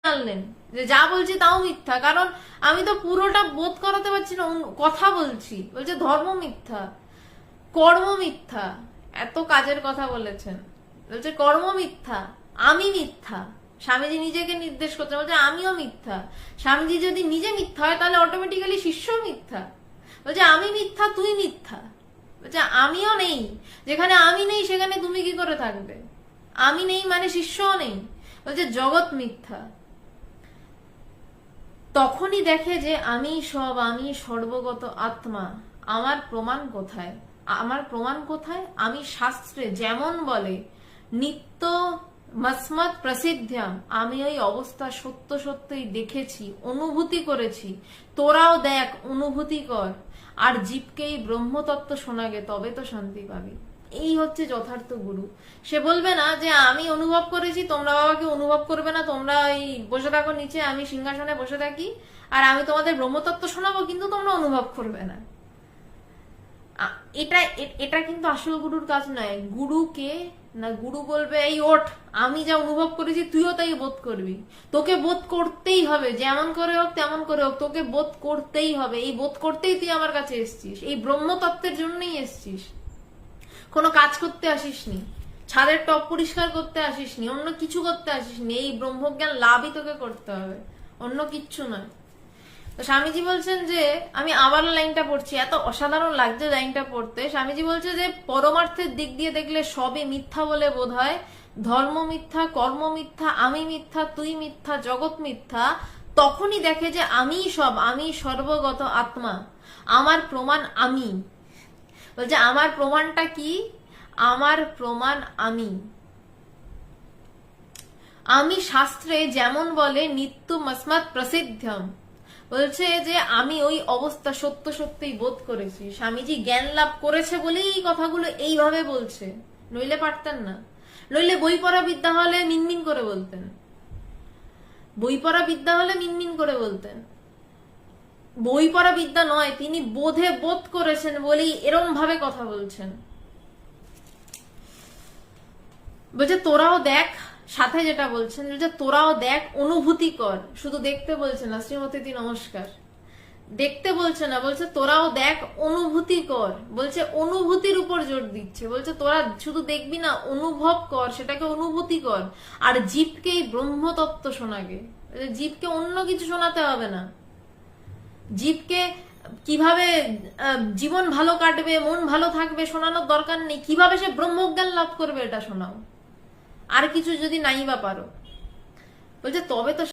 জানলেন যে যা বলছি তাও মিথ্যা, কারণ আমি তো পুরোটা বোধ করাতে পারছি না, কথা বলছি। বলছে ধর্ম মিথ্যা, কর্ম মিথ্যা, এত কাজের কথা বলেছেন, বলছে কর্ম মিথ্যা, আমি মিথ্যা। স্বামীজি নিজেকে নির্দেশ করছে, বলছে আমিও মিথ্যা। স্বামীজি যদি নিজে মিথ্যা হয় তাহলে অটোমেটিক্যালি শিষ্য মিথ্যা। বলছে আমি মিথ্যা, তুই মিথ্যা। বলছে আমিও নেই, যেখানে আমি নেই সেখানে তুমি কি করে থাকবে? আমি নেই মানে শিষ্যও নেই। বলছে জগৎ মিথ্যা। তখনই দেখে যে আমি সব, আমি সর্বগত আত্মা। আমার প্রমাণ কোথায়? আমার প্রমাণ কোথায়? আমি শাস্ত্রে যেমন বলে নিত্য মসমত প্রসিদ্ধাম, আমি ওই অবস্থা সত্য সত্যই দেখেছি, অনুভূতি করেছি। তোরাও দেখ, অনুভূতি কর, আর জীবকেই ব্রহ্মতত্ত্ব শোনাগে, তবে তো শান্তি পাবি। এই হচ্ছে যথার্থ গুরু। সে বলবে না যে আমি অনুভব করেছি, তোমরা বাবাকে অনুভব করবে না, তোমরা এই বসে থাকো নিচে, আমি সিংহাসনে বসে থাকি, আর আমি তোমাদের ব্রহ্মতত্ত্ব শোনাবো, কিন্তু তোমরা অনুভব করবে না। এটা এটা কিন্তু আসল গুরুর কাজ নয়। গুরুকে না, গুরু বলবে এই ওঠ, আমি যা অনুভব করেছি তুইও তাই বোধ করবি, তোকে বোধ করতেই হবে, যেমন করে হোক তেমন করে হোক, তোকে বোধ করতেই হবে। এই বোধ করতেই তুই আমার কাছে এসছিস, এই ব্রহ্মতত্ত্বের জন্যই এসছিস। কোনো কাজ করতে আসিসনি, ছাদের টপ পরিষ্কার করতে আসিসনি, অন্য কিছু করতে আসিসনি, এই ব্রহ্মজ্ঞান লাভই তোকে করতে হবে, অন্য কিচ্ছু নয়। তো স্বামীজি বলছেন যে, আমি আবার লাইনটা পড়ছি, এত অসাধারণ লাগছে লাইনটা পড়তে। স্বামীজি বলছে যে পরমার্থের দিক দিয়ে দেখলে সবই মিথ্যা বলে বোধ হয়। ধর্ম মিথ্যা, কর্ম মিথ্যা, আমি মিথ্যা, তুই মিথ্যা, জগৎ মিথ্যা। তখনই দেখে যে আমি সব, আমি সর্বগত আত্মা। আমার প্রমাণ আমি। বলছে আমার প্রমাণটা কি? আমার প্রমাণ আমি। আমি শাস্ত্রে যেমন বলে নিত্য মসমাত প্রসিদ্ধম, বলছে যে আমি ওই অবস্থা সত্য সত্যই বোধ করেছি। স্বামীজি জ্ঞান লাভ করেছে বলেই এই কথাগুলো এইভাবে বলছে, নইলে পারতেন না। নইলে বই পড়া বিদ্যা হলে মিনমিন করে বলতেন, বই পড়া বিদ্যা হলে মিনমিন করে বলতেন। বই পড়া বিদ্যা নয়, তিনি বোধে বোধ করেছেন বলেই এরম ভাবে কথা বলছেন। বলছে তোরাও দেখ, সাথে যেটা বলছেন, বলছে তোরাও দেখ, অনুভূতি কর। শুধু দেখতে বলছে না, শ্রীমতীদি নমস্কার, দেখতে বলছে না, বলছে তোরাও দেখ, অনুভূতি কর। বলছে অনুভূতির উপর জোর দিচ্ছে, বলছে তোরা শুধু দেখবি না, অনুভব কর, সেটাকে অনুভূতি কর। আর জীবকেই ব্রহ্মতত্ত্ব শোনাগে। জীবকে অন্য কিছু শোনাতে হবে না, জীবকে কিভাবে জীবন ভালো কাটবে, মন ভালো থাকবে শোনানোর দরকার নেই, কিভাবে সে ব্রহ্মজ্ঞান লাভ করবে এটা শোনাও। আর কিছু যদি নাই বা পারো। বলছে তবে তো